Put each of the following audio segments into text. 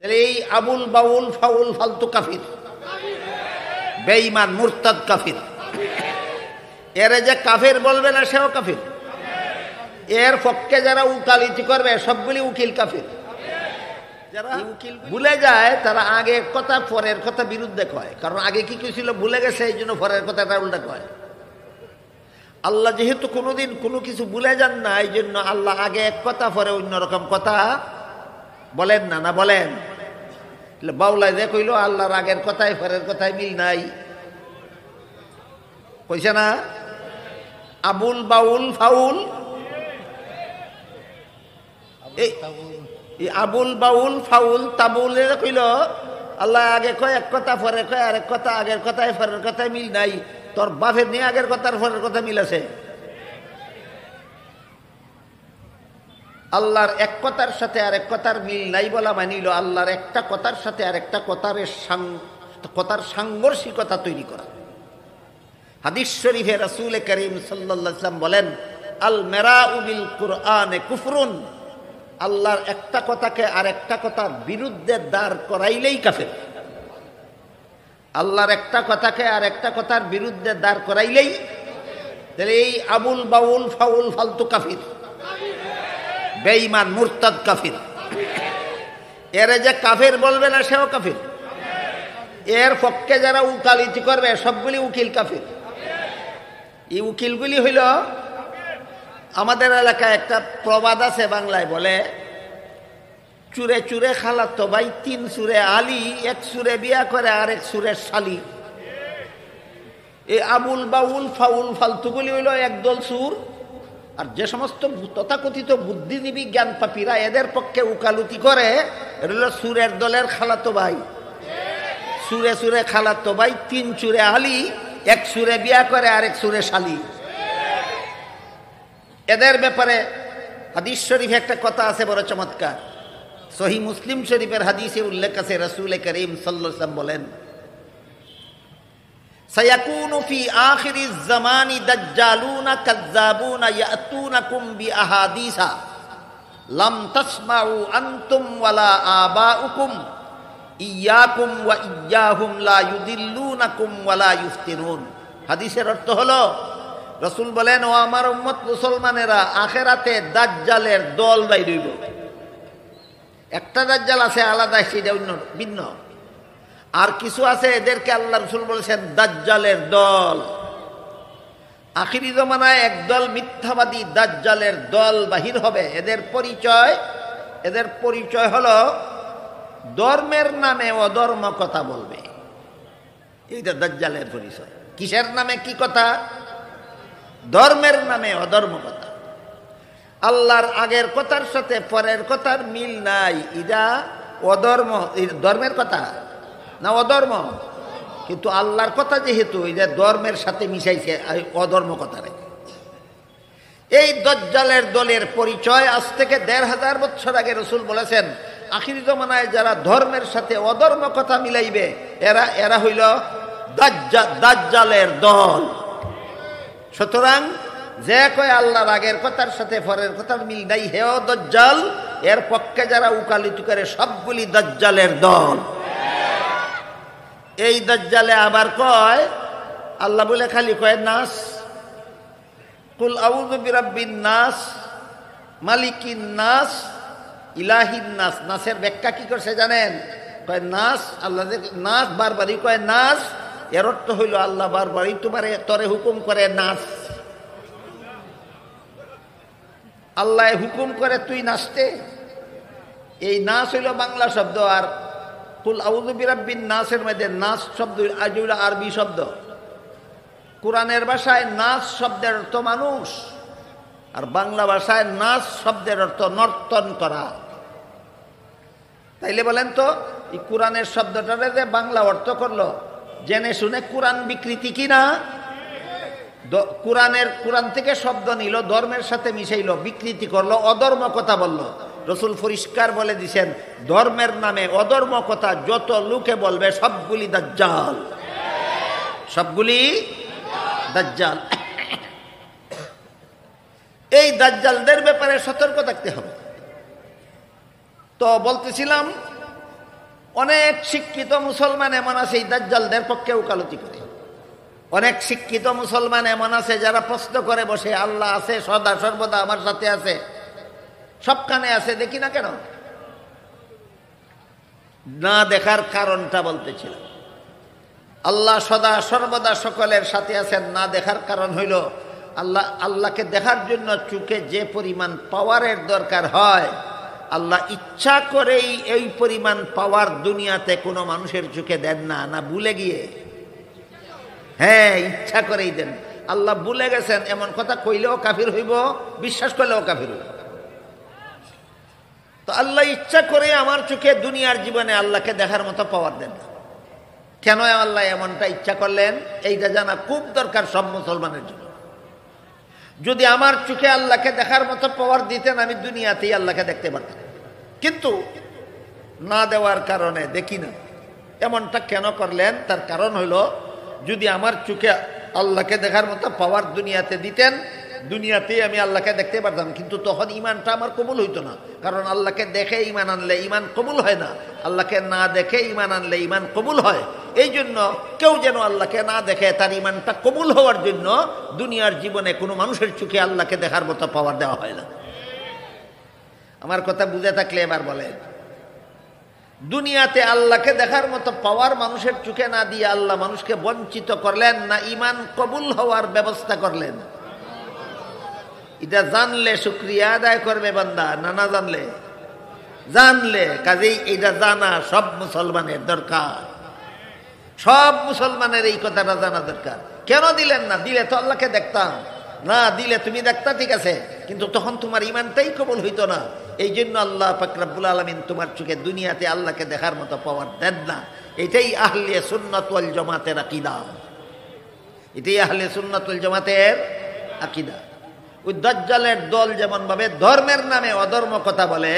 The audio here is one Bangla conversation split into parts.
তাহলে এই আবুল বাউল ফাউল ফালতু কাফির, বেঈমান মুরতাদ কাফির। এরে যে কাফির বলবে না সেও কাফির। এর পক্ষে যারা উকালতি করবে সবগুলি উকিল কাফির। যারা ভুলে যায় তারা আগে কথা পরের কথা বিরুদ্ধে কয়, কারণ আগে কি ছিল ভুলে গেছে, এই জন্য পরের কথাটা উল্টা কয়। আল্লাহ যেহেতু কোনোদিন কোনো কিছু ভুলে যান না, এই জন্য আল্লাহ আগে এক কথা পরে অন্যরকম কথা বলেন না। না বলেন? বাউলাই যে কইল আল্লাহর আগের কথায় পরের কথায় মিল নাই, কইছে না? আবুল বাউল ফাউল, এই আবুল বাউল ফাউল তাবুল কইল আল্লাহ আগে কয় এক কথা পরে কয় আরেক কথা, আগের কথায় পরের কথায় মিল নাই। তোর বাপের নিয়ে আগের কথার পরের কথা মিল আছে? আল্লাহর এক কথার সাথে আরেক কথার মিল নাই বলা মানিল আল্লাহর একটা কথার সাথে আরেকটা কথার সাংঘর্ষিকতা তৈরি করা। হাদিস শরীফে রাসূল করিম সাল্লাল্লাহু আলাইহি ওয়াসাল্লাম বলেন, আল মেরাউ বিল কুরআনে কুফরুন, আল্লাহর একটা কথাকে আরেকটা কথার বিরুদ্ধে দাঁড় করাইলেই কাফের। আল্লাহর একটা কথাকে আরেকটা কথার বিরুদ্ধে দাঁড় করাইলেই, তাহলে এই আবুল বাউল ফাউল ফালতু কাফির, বেঈমান মুরতাদ কাফির। এরে যে কাফির বলবে না সেও কাফির। এর পক্ষে যারা উকালতি করবে সবগুলি উকিল কাফির। এই উকিলগুলি হইল, আমাদের এলাকায় একটা প্রবাদ আছে বাংলায়, বলে চুরে চুরে খালাতো ভাই তিন সুরে আলী, এক সুরে বিয়া করে আর এক সুরের শালি। এই আবুল বাউল ফাউল ফালতুগুলি হইল একদল সুর। আর যে সমস্ত তথাকথিত বুদ্ধিজীবী জ্ঞান পাপীরা এদের পক্ষে উকালতি করে, এটা হল সুরের দলের খালাতো ভাই। সুরে সুরে খালাতো ভাই, তিন সুরে আলী, এক সুরে বিয়া করে আর এক সুরে শালি। এদের ব্যাপারে হাদিস শরীফে একটা কথা আছে বড় চমৎকার। সহিহ মুসলিম শরীফের হাদিসে উল্লেখ আছে, রাসূল করিম সাল্লাল্লাহু আলাইহি ওয়াসাল্লাম বলেন, সায়াকুনু ফি আখিরিজ জামানি দাজ্জালুনা কাযযাবুনা ইয়াতুনাকুম বিআহাদিসা লাম তাসমাউ আনতুম ওয়ালা আবাউকুম ইয়াকুম ওয়া ইয়্যাহুম লা ইউদিল্লুনাকুম ওয়ালা ইফতিনুন। হাদিসের অর্থ হলো, রাসূল বলেন, ও আমার উম্মত মুসলমানেরা, আখিরাতে দাজ্জালের দল বাইর হইব। একটা দাজ্জাল আছে আলাদা, সেটা অন্য ভিন্ন। আর কিছু আছে এদেরকে আল্লাহ রাসূল বলেছেন দাজ্জালের দল। আখিরি জমানায় একদল মিথ্যাবাদী দাজ্জালের দল বাহির হবে। এদের পরিচয় হলো ধর্মের নামে অধর্ম কথা বলবে। এইটা দাজ্জালের পরিচয়। কিসের নামে কি কথা? ধর্মের নামে অধর্ম কথা। আল্লাহর আগের কথার সাথে পরের কথার মিল নাই, এটা অধর্ম। ধর্মের কথা না অধর্ম, কিন্তু আল্লাহর কথা যেহেতু এটা ধর্মের সাথে মিশাইছে, অধর্ম কথা রে। এই দাজ্জালের দলের পরিচয় আজ থেকে ১৫০০ বছর আগে রাসূল বলেছেন, আখিরি জমানায় যারা ধর্মের সাথে অধর্ম কথা মিলাইবে এরা হইল দাজ্জালের দল। সুতরাং যে কয় আল্লাহর আগের কথার সাথে পরের কথার মিল নাই, হেও দাজ্জাল। এর পক্ষে যারা উকালতি করে সবগুলি দাজ্জালের দল। এই দাজ্জালে আবার কয়, আল্লাহ বলে খালি কয় নাস, কুল আউযু বিরাব্বিন নাস, মালিকিন নাস, ইলাহিন নাস। নাসের ব্যাখ্যা কি করছে জানেন? কয় নাস, আল্লাহ নাস বারবারই কয় নাস, এর অর্থ হইল আল্লাহ বারবারই তরে হুকুম করে নাস। আল্লাহ হুকুম করে তুই নাচতে। এই নাচ হইল বাংলা শব্দ। আর কুল আউযু বিরাব্বিন নাসের মধ্যে নাচ শব্দ আরবি শব্দ। কোরআনের ভাষায় নাচ শব্দের অর্থ মানুষ, আর বাংলা ভাষায় নাচ শব্দের অর্থ নর্তন করা। তাইলে বলেন তো, এই কোরআনের শব্দটারে যে বাংলা অর্থ করলো, জেনে শুনে কোরআন বিকৃতি কিনা? কোরআন থেকে শব্দ নিল, ধর্মের সাথে মিশাইল, বিকৃতি করলো, অধর্ম কথা বলল। রাসূল পরিষ্কার বলে দিছেন, ধর্মের নামে অধর্ম কথা যত লোকে বলবে সবগুলি দাজ্জাল, সবগুলি দাজ্জাল। এই দাজ্জালদের ব্যাপারে সতর্ক থাকতে হবে। তো বলতেছিলাম, অনেক শিক্ষিত মুসলমান এমন আছে এই দাজ্জালদের পক্ষে ওকালতি করে। অনেক শিক্ষিত মুসলমান এমন আছে যারা প্রশ্ন করে বসে, আল্লাহ আছে সদা সর্বদা আমার সাথে আছে, সবখানে আছে, দেখি না কেন? না দেখার কারণটা বলতেছিলাম। আল্লাহ সদা সর্বদা সকলের সাথে আছেন, না দেখার কারণ হইল আল্লাহকে দেখার জন্য চোখে যে পরিমাণ পাওয়ারের দরকার হয়, আল্লাহ ইচ্ছা করেই এই পরিমাণ পাওয়ার দুনিয়াতে কোনো মানুষের চোখে দেন না। না ভুলে গিয়ে? হ্যাঁ, ইচ্ছা করেই দেন। আল্লাহ ভুলে গেছেন এমন কথা কইলেও কাফির হইব, বিশ্বাস করলেও কাফির হইব। তো আল্লাহ ইচ্ছা করে আমার চোখে দুনিয়ার জীবনে আল্লাহকে দেখার মতো পাওয়ার দেন না। কেন আল্লাহ এমনটা ইচ্ছা করলেন, এইটা জানা খুব দরকার সব মুসলমানের জন্য। যদি আমার চোখে আল্লাহকে দেখার মতো পাওয়ার দিতেন, আমি দুনিয়াতেই আল্লাহকে দেখতে পারতাম, কিন্তু না দেওয়ার কারণে দেখি না। এমনটা কেন করলেন? তার কারণ হইল, যদি আমার চোখে আল্লাহকে দেখার মতো পাওয়ার দুনিয়াতে দিতেন, দুনিয়াতেই আমি আল্লাহকে দেখতে পারতাম, কিন্তু তখন ইমানটা আমার কবুল হইতো না। কারণ আল্লাহকে দেখে ইমান আনলে ইমান কবুল হয় না, আল্লাহকে না দেখে ইমান আনলে ইমান কবুল হয়। এই জন্য কেউ যেন আল্লাহকে না দেখে, তার ইমানটা কবুল হওয়ার জন্য দুনিয়ার জীবনে কোনো মানুষের চোখে আল্লাহকে দেখার মতো পাওয়ার দেওয়া হয় না। আমার কথা বুঝে থাকলে এবার বলেন, দুনিয়াতে আল্লাহকে দেখার মতো পাওয়ার মানুষের চোখে না দিয়ে আল্লাহ মানুষকে বঞ্চিত করলেন না ইমান কবুল হওয়ার ব্যবস্থা করলেন? এটা জানলে শুকরিয়া আদায় করবে বান্দা, না না জানলে? জানলে। কাজেই এটা জানা সব মুসলমানের দরকার, সব মুসলমানের এই কথাটা জানা দরকার। কেন দিলেন না? দিলে তো আল্লাহকে দেখতাম, না দিলে তুমি দেখতা ঠিক আছে, কিন্তু তখন তোমার ইমানটাই কবুল হইতো না। এই জন্য আল্লাহ পাক রব্বুল আলামিন তোমার চোখে দুনিয়াতে আল্লাহকে দেখার মতো পাওয়ার দেন না। এটাই আহলে সুন্নাত ওয়াল জামাতের আকীদা, এটাই আহলে সুন্নাত ওয়াল জামাতের আকীদা। ওই দাজ্জালের দল যেমন ভাবে ধর্মের নামে অধর্ম কথা বলে,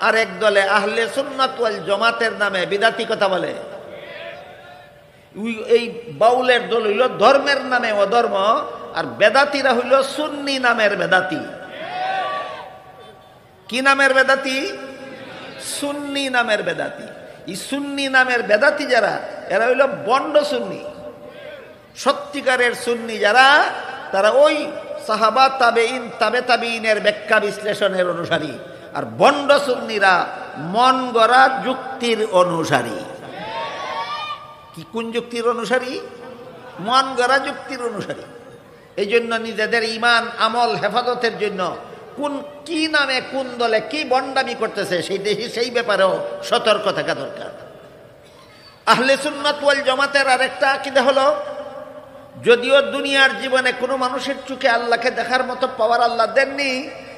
আর এক দলে আহলে সুন্নাত ওয়াল জামাতের নামে বিদাতি কথা বলে। এই বাউলের দল হইল ধর্মের নামে অধর্ম, আর বেদাতিরা হইল সুন্নি নামের বেদাতি। কি নামের বেদাতি? সুন্নি নামের বেদাতি। এই সুন্নি নামের বেদাতি যারা, এরা হইল বন্ড সুন্নি। সত্যিকারের সুন্নি যারা, তারা ওই সাহাবা তাবেঈন তাবে তাবেঈনের ব্যাখ্যা বিশ্লেষণের অনুসারী। আর বন্ড সুন্নিরা মন গড়া যুক্তির অনুসারী। কি কোন যুক্তির অনুসারী? মন গড়া যুক্তির অনুসারী। এই জন্য নিজেদের ইমান আমল হেফাজতের জন্য কোন কি নামে কোন দলে কি বন্ডামি করতেছে সেই ব্যাপারেও সতর্ক থাকা দরকার। আহলে সুন্নাত ওয়াল জামাতের আরেকটা আকীদা হলো, যদিও দুনিয়ার জীবনে কোনো মানুষের চোখে আল্লাহকে দেখার মতো পাওয়ার আল্লাহ দেননি,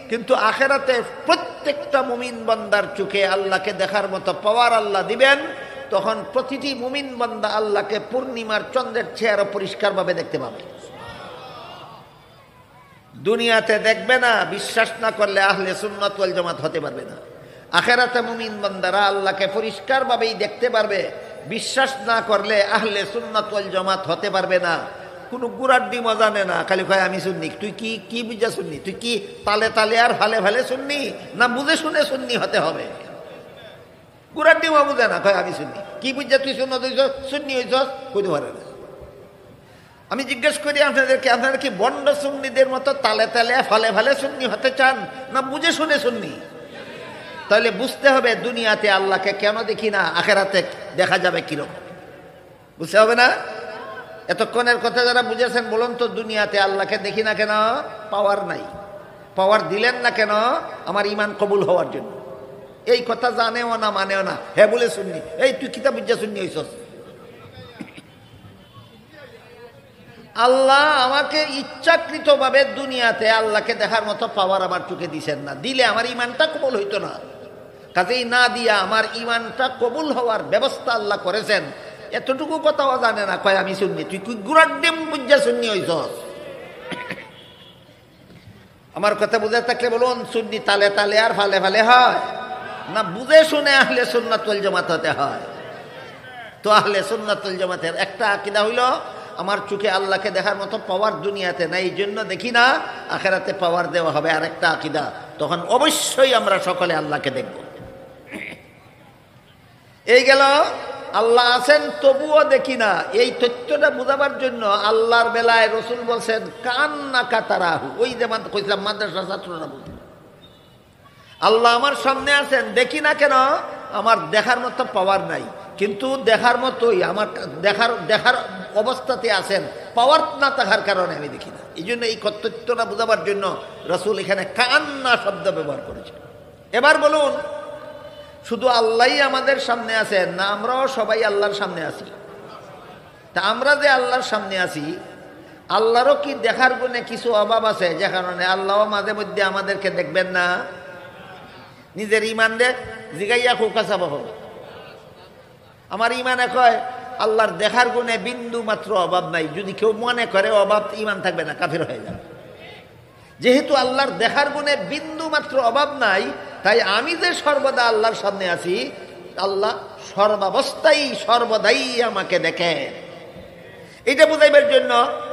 কিন্তু আখেরাতে প্রত্যেকটা মুমিন বান্দার চোখে আল্লাহকে দেখার মতো পাওয়ার আল্লাহ দিবেন। তখন প্রতিটি মুমিন বান্দা আল্লাহকে পূর্ণিমার চন্দ্রের চেয়ে আরো পরিষ্কারভাবে দেখতে পাবে। দুনিয়াতে দেখবে না, বিশ্বাস না করলে আহলে সুন্নাত ওয়াল জামাত হতে পারবে না। আখেরাতে মুমিন বান্দারা আল্লাহকে পরিষ্কারভাবেই দেখতে পারবে, বিশ্বাস না করলে আহলে সুন্নাত ওয়াল জামাত হতে পারবে না। কোনো গুড়াড্ডি মজা নে না, খালি কয় আমি শুননি। তুই কি কি বুঝা শুননি? তুই কি তালে তালে আর ফালে ফালে শুননি, না বুঝে শুনে শুননি হতে হবে? গুড়াড্ডি মা বুঝে না, কয় আমি শুননি। কি বুঝা তুই শুননি হইছ? কইতে পারে না। আমি জিজ্ঞেস করি আপনাদেরকে, আপনারা কি বন্ড সুন্নিদের মতো তালে তালে ফালে ফালে সুন্নি হতে চান, না বুঝে শুনে শুননি? তাহলে বুঝতে হবে দুনিয়াতে আল্লাহকে কেন দেখি না, আখেরাতে দেখা যাবে কিরকম, বুঝতে হবে না? এতক্ষণের কথা যারা বুঝেছেন বলুন তো, দুনিয়াতে আল্লাহকে দেখি না কেন? পাওয়ার নাই। পাওয়ার দিলেন না কেন? আমার ইমান কবুল হওয়ার জন্য। এই কথা জানেও না, মানেও না, হ্যাঁ বলে শুননি। এই তুই কিতাব বুঝা শুননি হইছস? আল্লাহ আমাকে ইচ্ছাকৃতভাবে দুনিয়াতে আল্লাহকে দেখার মতো পাওয়ার আমার চোখে দিছেন না, দিলে আমার ইমানটা কবুল হইতো না। কাজেই না দিয়া আমার ইমানটা কবুল হওয়ার ব্যবস্থা আল্লাহ করেছেন। এতটুকু কথাও জানে না, কয় আমি শুননি। তুই কি গুড়াড্ডিম বুঝা শুননি হইছস? আমার কথা বুঝে থাকলে বলুন, সুন্নি তালে তালে আর ফালে ফালে হয় না, বুঝে শুনে আহলে সুন্নাত ওয়াল জামাত হতে হয়। তো আহলে সুন্নাত ওয়াল জামাতের একটা আকীদা হইল, আমার চোখে আল্লাহকে দেখার মতো পাওয়ার দুনিয়াতে নাই, এই জন্য দেখি না, আখেরাতে পাওয়ার দেওয়া হবে। আরেকটা আকীদা, তখন অবশ্যই আমরা সকলে আল্লাহকে দেখব। এই গেল আল্লাহ আছেন তবুও দেখি না, এই তথ্যটা বোঝাবার জন্য আল্লাহর বেলায় রসুল বলছেন কান্না কাতারাহু। ওই যে কইছিলাম মাদ্রাসা ছাত্ররা বলছে আল্লাহ আমার সামনে আছেন, দেখি না কেন, আমার দেখার মতো পাওয়ার নাই, কিন্তু দেখার মতোই আমার দেখার অবস্থাতে আছেন, পাওয়ার না থাকার কারণে আমি দেখি না। এই জন্য এই তথ্যটা বোঝাবার জন্য রসুল এখানে কান্না শব্দ ব্যবহার করেছেন। এবার বলুন, শুধু আল্লাহই আমাদের সামনে আছেন না আমরাও সবাই আল্লাহর সামনে আছি? তা আমরা যে আল্লাহর সামনে আছি, আল্লাহরও কি দেখার গুণে কিছু অভাব আছে যে কারণে আল্লাহও মাঝে মধ্যে আমাদেরকে দেখবেন না? নিজের ইমান দে জিগাইয়া কোকাছা বাহ, আমার ইমানে কয় আল্লাহর দেখার গুণে বিন্দু মাত্র অভাব নাই। যদি কেউ মনে করে অভাব, ইমান থাকবে না, কাফের হয়ে যাবে। যেহেতু আল্লাহর দেখার গুণে বিন্দু মাত্র অভাব নাই, তাই আমি যে সর্বদা আল্লাহর সামনে আছি, আল্লাহ সর্বাবস্থায় সর্বদাই আমাকে দেখে। এটা বুঝাইবার জন্য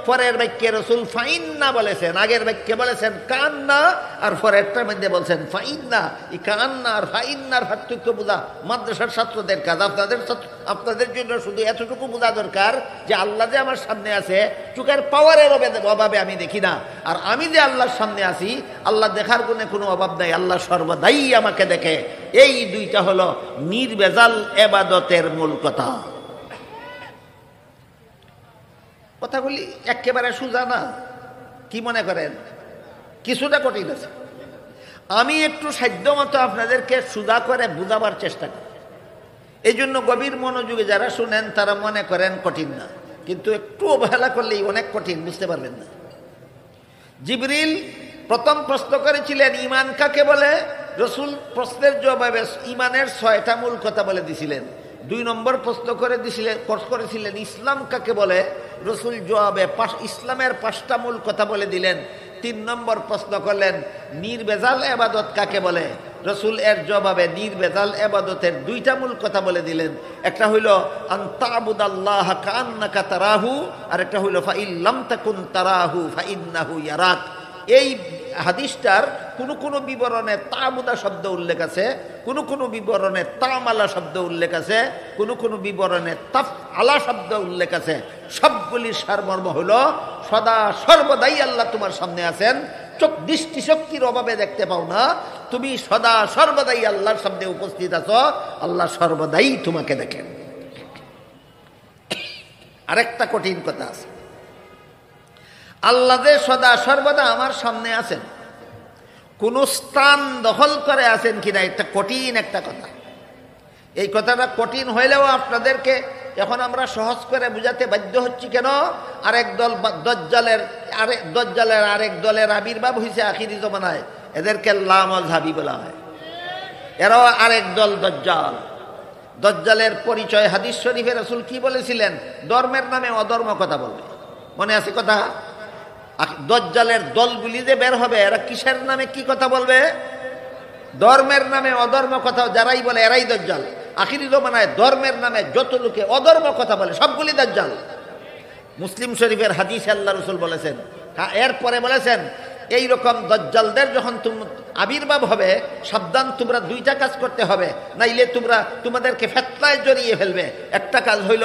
পরের বাক্যে রসুল ফাইন্না বলেছেন, আগের বাক্যে বলেছেন কান্না, আর পরেরটার মধ্যে বলছেন ফাইন্না। এই কান্না আর ফাইন্নার পার্থক্য বোঝা মাদ্রাসার ছাত্রদের কাজ। আপনাদের জন্য শুধু এতটুকু বোঝা দরকার যে আল্লাহ যে আমার সামনে আছে, চোখের পাওয়ারের অভাবে আমি দেখি না, আর আমি যে আল্লাহর সামনে আছি, আল্লাহ দেখার গুণে কোনো অভাব নাই, আল্লাহ সর্বদাই আমাকে দেখে। এই দুইটা হলো নির্ভেজাল ইবাদতের মূল কথা। কথাগুলি একেবারে সোজা না, কি মনে করেন? কিছুটা কঠিন আছে। আমি একটু সাধ্যমতো আপনাদেরকে সোজা করে বুঝাবার চেষ্টা করি। এই জন্য গভীর মনোযোগে যারা শুনেন তারা মনে করেন কঠিন না, কিন্তু একটু অবহেলা করলেই অনেক কঠিন, বুঝতে পারবেন না। জিবরিল প্রথম প্রশ্ন করেছিলেন ঈমান কাকে বলে? রসুল প্রশ্নের জবাবে ঈমানের 6টা মূল কথা বলে দিছিলেন। 2 নম্বর প্রশ্ন করেছিলেন ইসলাম কাকে বলে? রসুল জবাবে ইসলামের 5টা মূল কথা বলে দিলেন। 3 নম্বর প্রশ্ন করলেন নির্ভেজাল ইবাদত কাকে বলে? রসুল এর জবাবে নির্ভেজাল ইবাদতের 2টা মূল কথা বলে দিলেন। একটা হইল আনতাবুদাল্লাহ কান্নাকা তারাহু, আর একটা হইল ফাইল্লাম তাকুন তারাহু ফাইন্নাহু ইয়ারাক। এই হাদিসটার কোন বিবরণে তাবুদা শব্দ উল্লেখ আছে, কোন বিবরণে তামালা শব্দ উল্লেখ আছে, কোন বিবরণে তাফ আলা শব্দ উল্লেখ আছে। সবগুলির সারমর্ম হলো সদা সর্বদাই আল্লাহ তোমার সামনে আছেন। দৃষ্টিশক্তির অভাবে দেখতে পাও না, তুমি সদা সর্বদাই আল্লাহর সামনে উপস্থিত আছো, আল্লাহ সর্বদাই তোমাকে দেখেন। আরেকটা কঠিন কথা আছে, আল্লাহ যে সদা সর্বদা আমার সামনে আছেন, কোন স্থান দখল করে আছেন কিনা, এটা কঠিন একটা কথা। এই কথাটা কঠিন হইলেও আপনাদেরকে এখন আমরা সহজ করে বুঝাতে বাধ্য হচ্ছি। কেন? আরেক দল দজ্জালের আরেক দলের আবির্ভাব হয়েছে আখিরি জমানায়, এদেরকে লামাযহাবী বলা হয়। এরাও আরেক দল দজ্জাল। দজ্জালের পরিচয় হাদিস শরীফে রাসূল কি বলেছিলেন? ধর্মের নামে অধর্ম কথা বলবে। মনে আছে কথা? দজ্জালের দলগুলি যে বের হবে, এরা কিসের নামে কি কথা বলবে? ধর্মের নামে অধর্ম কথা যারাই বলে এরাই দজ্জাল। আখিরি জমানায় ধর্মের নামে যত লোকে অধর্ম কথা বলে সবগুলি দজ্জাল। মুসলিম শরীফের হাদিসে আল্লাহ রাসূল বলেছেন, এরপরে বলেছেন এইরকম দজ্জালদের যখন আবির্ভাব হবে, সাবধান, তোমরা 2টা কাজ করতে হবে, নাইলে তোমাদেরকে ফিতনায় জড়িয়ে ফেলবে। একটা কাজ হইল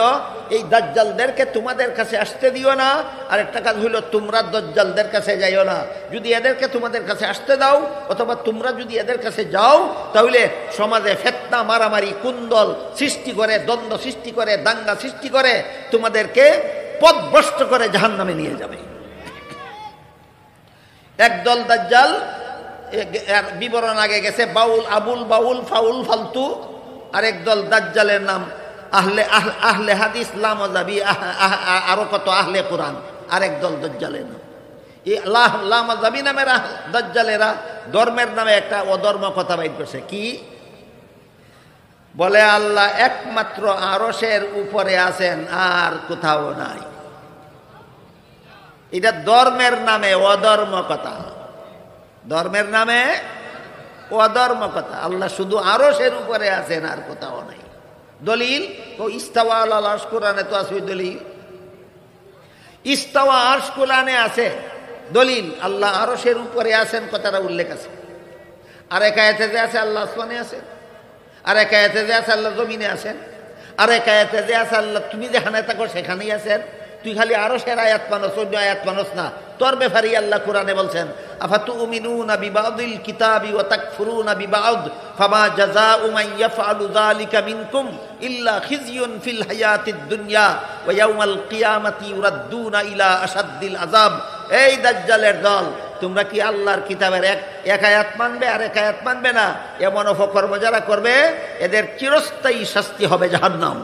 এই দজ্জালদেরকে তোমাদের কাছে আসতে দিও না, আর একটা কাজ হইল তোমরা দজ্জালদের কাছে যাইও না। যদি এদেরকে তোমাদের কাছে আসতে দাও, অথবা তোমরা যদি এদের কাছে যাও, তাহলে সমাজে ফিতনা, মারামারি, কুন্দল সৃষ্টি করে, দ্বন্দ্ব সৃষ্টি করে, দাঙ্গা সৃষ্টি করে, তোমাদেরকে পথভ্রষ্ট করে জাহান্নামে নিয়ে যাবে। একদল দাজ্জাল, বিবরণ আগে গেছে, আবুল বাউল ফাউল ফালতু। আরেক দল দাজ্জালের নাম আহলে হাদিস লামাযহাবী, আরো কত আহলে কোরআন। আরেক দল দাজ্জালের নাম এই লামাযহাবী নামের দাজ্জালেরা ধর্মের নামে একটা অধর্ম কথা বাইর করছে। কি বলে? আল্লাহ একমাত্র আরশের উপরে আছেন, আর কোথাও নাই। এটা ধর্মের নামে অধর্ম কথা। ধর্মের নামে অধর্ম কথা। আল্লাহ শুধু আরশের উপরে আছেন, আর কোথাও নাই। দলিল ও ইস্তাওয়া আলাল আরশ, কোরআনে তো আছে দলিল। ইস্তাওয়া আরশ কোরআনে আছে দলিল, আল্লাহ আরশের উপরে আছেন কথাটা উল্লেখ আছে। আর এক আয়াতে আছে আল্লাহ আসমানে আছেন। আর এক আয়াতে যে আছে আল্লাহ জমিনে আছেন, আর এক আয়াতে যে আছে আল্লাহ তুমি যেখানে থাকো সেখানেই আছেন। তুই খালি আরো সের আয়াত মানস, অন্য আয়াত মানস না। তোর ব্যাপারে আল্লাহ কোরআনে বলছেন, আফাতুমিনুনা বিবাদিল কিতাবি ওয়া তাকফুরুনা বিবাদ ফামা জাযাউ মান ইয়াফআলু যালিকা মিনকুম ইল্লা খিজিয়ুন ফিল হায়াতিদ দুনিয়া ওয়া ইয়াউমাল কিয়ামাতি ইউরাদ্দুনা ইলা আশাদ্দিল আযাব। এই দাজ্জালের দল, তোমরা কি আল্লাহর কিতাবের এক আয়াত মানবে আর এক আয়াত মানবে না? এমন অপকর্ম যারা করবে এদের চিরস্থায়ী শাস্তি হবে জাহান্নাম।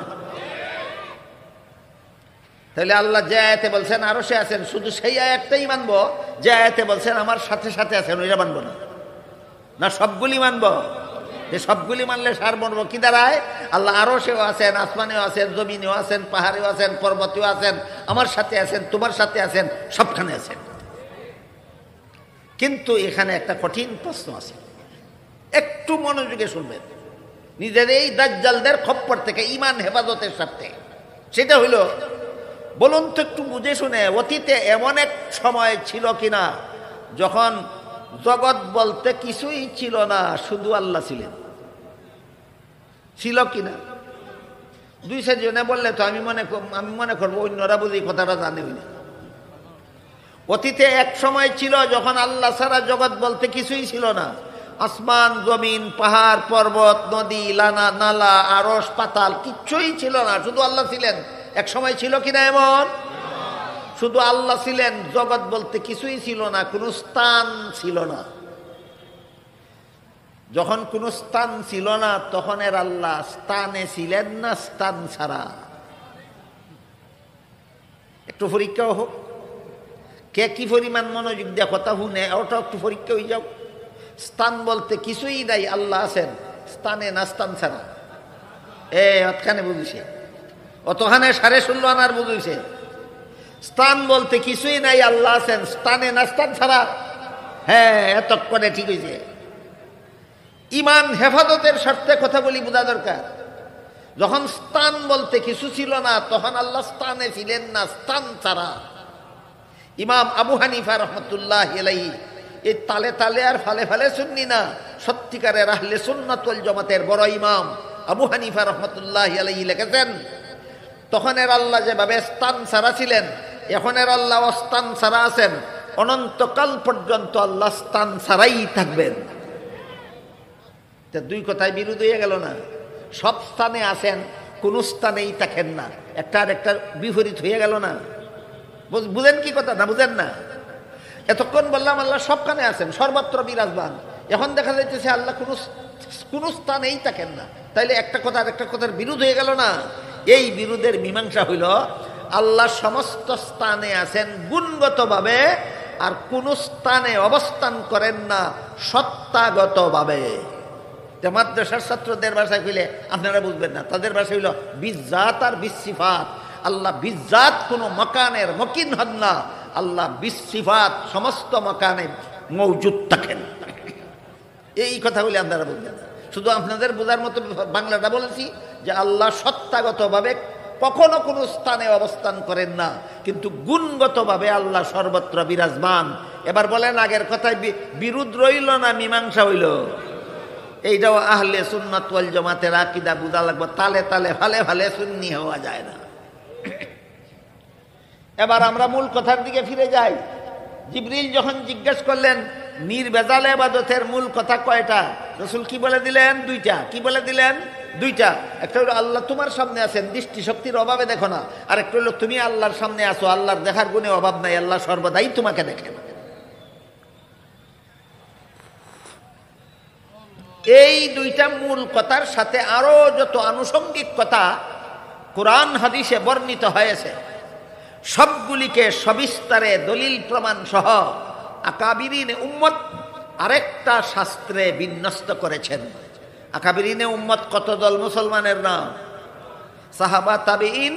তাহলে আল্লাহ যে আয়াতে বলছেন আরো সে আছেন, শুধু সেই আয়াতটাই মানবো যে আয়াতে বলছেন আমার সাথে সাথে আছেন, ওইটা মানবো না? না সবগুলি মানবো? যে সবগুলি মানলে সার মানবো কি দাঁড়ায়? আল্লাহ আরো সেও আছেন, আসমানেও আছেন, জমিনেও আছেন, পাহাড়েও আছেন, পর্বতেও আছেন, আমার সাথে আছেন, তোমার সাথে আছেন, সবখানে আছেন। কিন্তু এখানে একটা কঠিন প্রশ্ন আছে, একটু মনোযোগে শুনবেন নিজের এই দাজ্জালদের খপ্পর থেকে ঈমান হেফাজতের সাথে। সেটা হইল, বলুন তো একটু বুঝে শুনে, অতীতে এমন এক সময় ছিল কিনা যখন জগৎ বলতে কিছুই ছিল না, শুধু আল্লাহ ছিলেন? ছিল কিনা? দুই চারজনে বললে তো আমি মনে করবো অন্যরা বুঝি কথাটা জানে হইলে। অতীতে এক সময় ছিল যখন আল্লাহ ছাড়া জগৎ বলতে কিছুই ছিল না। আসমান, জমিন, পাহাড়, পর্বত, নদী, নালা, আরশ, পাতাল কিচ্ছুই ছিল না, শুধু আল্লাহ ছিলেন। এক সময় ছিল কিনা এমন? শুধু আল্লাহ ছিলেন, জগৎ বলতে কিছুই ছিল না, কোনো স্থান ছিল না। যখন কোনো স্থান ছিল না তখন এর আল্লাহ স্থানে ছিলেন না স্থান ছাড়া? একটু পরীক্ষাও হোক, কে কি পরিমাণ মনোযোগ দিয়ে কথা শুনে ওটা একটু পরীক্ষা হয়ে যাও। স্থান বলতে কিছুই নাই, আল্লাহ আছেন স্থানে না স্থান ছাড়া? অতখানে বুঝিছে, অতখানে 16.5 আনার বুঝিছে। স্থান বলতে কিছুই নাই, আল্লাহ আছেন স্থানে না স্থান ছাড়া? হ্যাঁ, এতক্ষণে ঠিক হয়েছে। ঈমান হেফাজতের স্বার্থে কথাগুলি বোঝা দরকার। যখন স্থান বলতে কিছু ছিল না তখন আল্লাহ স্থানে ছিলেন না স্থান ছাড়া। ইমাম আবু হানিফা রহমতুল্লাহ আলাইহি এই তালে তালে আর ফালে ফালে সুন্নি না, সত্যিকারের আহলে সুন্নাত ওয়াল জামাতের বড় ইমাম আবু হানিফা রহমতুল্লাহ আলাইহি লিখেছেন, তখনের আল্লাহ যেভাবে স্থান ছাড়া ছিলেন, এখনের আল্লাহ স্থান ছাড়া আছেন, অনন্তকাল পর্যন্ত আল্লাহ স্থান ছাড়াই থাকবেন। দুই কথায় বিরোধ হয়ে গেল না? সব স্থানে আছেন, কোন স্থানেই থাকেন না, একটা আর একটা বিপরীত হয়ে গেল না? বুঝেন কি কথা? না বুঝেন না? এতক্ষণ বললাম আল্লাহ সবখানে আছেন, সর্বত্র বিরাজমান। এখন দেখা যাইতেছে আল্লাহ কোন স্থানেই থাকেন না। তাইলে একটা কথা আর একটা কথার বিরোধ হয়ে গেল না? এই বিরোধের মীমাংসা হইল, আল্লাহ সমস্ত স্থানে আছেন গুণগতভাবে, আর কোন স্থানে অবস্থান করেন না সত্তাগতভাবে। মাদ্রাসার ছাত্রদের ভাষায় কইলে আপনারা বুঝবেন না, তাদের ভাষা হইল বিজ্জাত আর বিসিফাত। আল্লাহ বিজ্জাত কোন মকানের মকিন হন না, আল্লাহ বিসিফাত সমস্ত মকানে মওজুদ থাকেন। এই কথা বলে আপনারা বুঝবেন না, শুধু আপনাদের বোঝার মতো বাংলাটা বলেছি যে আল্লাহ সত্তাগতভাবে কখনো কোনো স্থানে অবস্থান করেন না, কিন্তু গুণগতভাবে আল্লাহ সর্বত্র বিরাজমান। এবার বলেন, আগের কথায় বিরোধ রইল না মীমাংসা হইল? এইটাও আহলে সুন্নাত ওয়াল জামাতের আকীদা বুঝা লাগবে। তালে তালে ফালে ফালে সুন্নি হওয়া যায় না। এবার আমরা মূল কথার দিকে ফিরে যাই। জিবরিল যখন জিজ্ঞেস করলেন নির্ভেজাল ইবাদতের মূল কথা কয়টা, রাসূল কি বলে দিলেন? দুইটা। কি বলে দিলেন? দুইটা। একটা হলো আল্লাহ তোমার সামনে আছেন, দৃষ্টি শক্তির অভাবে দেখো না। আর একটা হলো তুমি আল্লাহর সামনে আছো, আল্লাহর দেখার গুণে অভাব নাই, আল্লাহ সর্বদাই তোমাকে দেখেন। এই দুইটা মূল কথার সাথে আরো যত আনুষঙ্গিক কথা কোরআন হাদিসে বর্ণিত হয়েছে, সবগুলিকে সবিস্তারে দলিল প্রমাণ সহ আকাবিরিনে উম্মত আরেকটা শাস্ত্রে বিন্যস্ত করেছেন। আকাবিরিনে উম্মত কত দল মুসলমানের নাম? সাহাবা, তাবেঈন,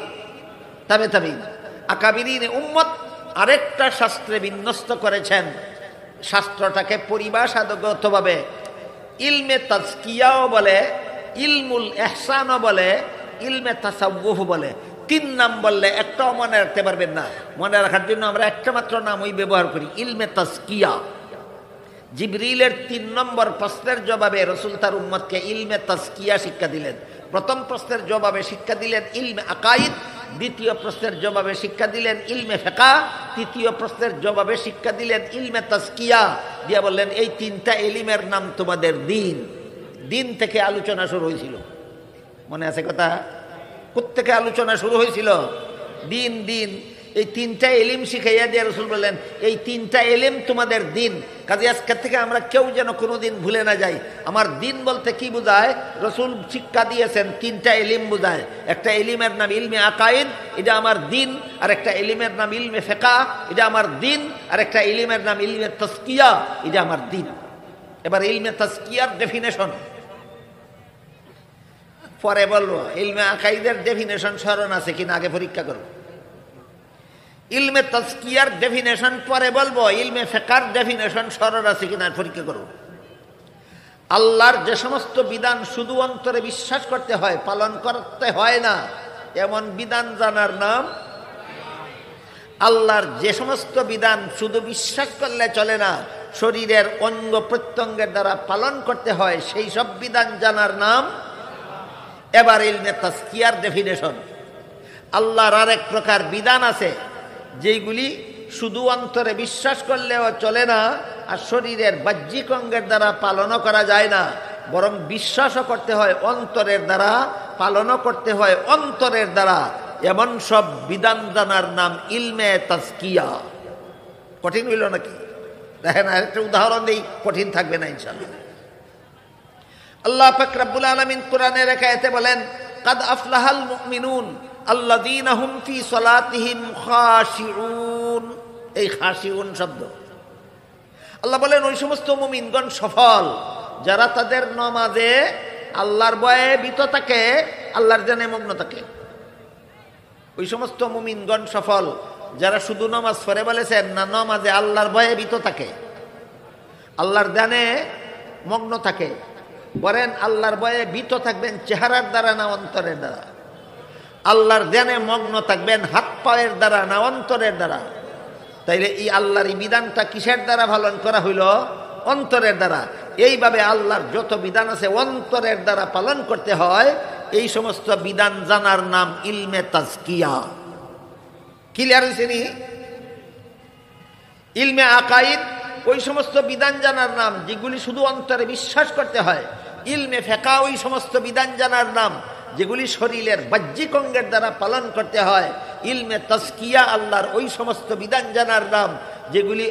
তাবে তাবেঈন। আকাবিরিনে উম্মত আরেকটা শাস্ত্রে বিন্যস্ত করেছেন। শাস্ত্রটাকে পরিভাষাগতভাবে ইলমে তাজকিয়াও বলে, ইলমুল ইহসানও বলে, ইলমে তাসাউফ বলে। 3 নাম বললে একটাও মনে রাখতে পারবেন না। মনে রাখার জন্য আমরা একটা মাত্র নাম ওই ব্যবহার করি, ইলমে তাজকিয়া। জিবরিলের 3 নম্বর প্রশ্নের জবাবে রাসূল তার উম্মতকে ইলমে তাজকিয়া শিক্ষা দিলেন। প্রথম প্রশ্নের জবাবে শিক্ষা দিলেন ইলমে আকাইদ, দ্বিতীয় প্রশ্নের জবাবে শিক্ষা দিলেন ইলমে ফিকহ, তৃতীয় প্রশ্নের জবাবে শিক্ষা দিলেন ইলমে তাজকিয়া, দিয়া বললেন এই 3টা ইলমের নাম তোমাদের দ্বীন। দিন থেকে আলোচনা শুরু হয়েছিল, মনে আছে কথা? কোত্থেকে আলোচনা শুরু হয়েছিল? দিন। দিন, এই 3টা ইলম শিখাইয়া দিয়ে রাসূল বললেন এই 3টা ইলম তোমাদের দিন। কাজে আজকের থেকে আমরা কেউ যেন কোনোদিন ভুলে না যাই আমার দিন বলতে কি বোঝায়। রাসূল শিক্ষা দিয়েছেন 3টা ইলম বোঝায়। একটা ইলমের নাম ইলমে আকাইদ, এটা আমার দিন। আর একটা ইলমের নাম ইলমে ফিকহ, এটা আমার দিন। আর একটা ইলমের নাম ইলমে তাজকিয়া, এটা আমার দিন। এবার ইলমে তাজকিয়ার ডেফিনেশন পরে বলবো। ইলমে আকাইদের ডেফিনেশন স্মরণ আছে কিনা আগে পরীক্ষা করব। ইলমে তাজকিয়ার ডেফিনেশন পরে বলবো, ইলমে ফিকহর ডেফিনেশন স্মরণ আছে কিনা পরীক্ষা করব। আল্লাহর যে সমস্ত বিধান শুধু অন্তরে বিশ্বাস করতে হয়, পালন করতে হয় না, এমন বিধান জানার নাম। আল্লাহর যে সমস্ত বিধান শুধু বিশ্বাস করলে চলে না, শরীরের অঙ্গ প্রত্যঙ্গের দ্বারা পালন করতে হয়, সেই সব বিধান জানার নাম। এবার ইলমে তাজকিয়ার ডেফিনেশন। আল্লাহর আরেক প্রকার বিধান আছে যেগুলি শুধু অন্তরে বিশ্বাস করলেও চলে না, আর শরীরের বাহ্যিক অঙ্গের দ্বারা পালনও করা যায় না, বরং বিশ্বাসও করতে হয় অন্তরের দ্বারা, পালনও করতে হয় অন্তরের দ্বারা। এমন সব বিধান জানার নাম ইলমে তাজকিয়া। কঠিন হইল নাকি? দেখেন আরেকটা উদাহরণ দিই, কঠিন থাকবে না ইনশাআল্লাহ। আল্লাহ পাক রব্বুল আলামিন কোরআনের এক আয়াতে বলেন কাদ আফলাহাল মুমিনুন আল্লাযীনা হুম ফি সালাতিহিম খাশিউন। এই খাশিউন শব্দ আল্লাহ বলেন ওই সমস্ত মুমিনগণ সফল যারা তাদের নামাজে আল্লাহর ভয়ে ভীত থাকে, আল্লাহর ধ্যানে মগ্ন থাকে। ওই সমস্ত মুমিনগণ সফল যারা শুধু নামাজ পড়ে, বলেছেন না, নামাজে আল্লাহর ভয়ে ভীত থাকে, আল্লাহর ধ্যানে মগ্ন থাকে। বলেন আল্লাহর ভয়ে ভীত থাকবেন চেহারার দ্বারা না অন্তরের দ্বারা? আল্লাহর ধ্যানে মগ্ন থাকবেন হাত পায়ের দ্বারা না অন্তরের দ্বারা? তাইলে এই আল্লাহর এই বিধানটা কিসের দ্বারা পালন করা হইল? অন্তরের দ্বারা। এইভাবে আল্লাহর যত বিধান আছে অন্তরের দ্বারা পালন করতে হয়। এই সমস্ত বিধান জানার নাম ইলমে তাজকিয়া। ক্লিয়ার হয়েছে নি? ইলমে আকাইদ ওই সমস্ত বিধান জানার নাম যেগুলি শুধু অন্তরে বিশ্বাস করতে হয়। ইলমে ফিকহ ওই সমস্ত বিধান জানার নাম যেগুলি শরীরের বাহ্যিক অঙ্গের দ্বারা পালন করতে হয়। ইলমে তাজকিয়া আল্লাহর ওই সমস্ত বিধান জানার নাম যেগুলি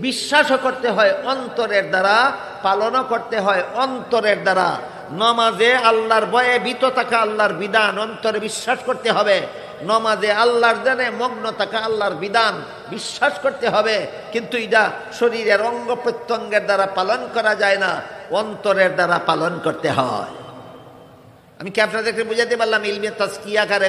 বিশ্বাসও করতে হয় অন্তরের দ্বারা, পালনও করতে হয় অন্তরের দ্বারা। নামাজে আল্লাহর ভয়ে ভীত থাকা আল্লাহর বিধান অন্তরে বিশ্বাস করতে হবে। নামাজে আল্লাহর ধ্যানে মগ্ন থাকা আল্লাহর বিধান বিশ্বাস করতে হবে, কিন্তু এটা শরীরের অঙ্গ প্রত্যঙ্গের দ্বারা পালন করা যায় না, অন্তরের দ্বারা পালন করতে হয়। আমি কি আপনাদেরকে বুঝাতে পারলাম ইলমে তাজকিয়া কারে?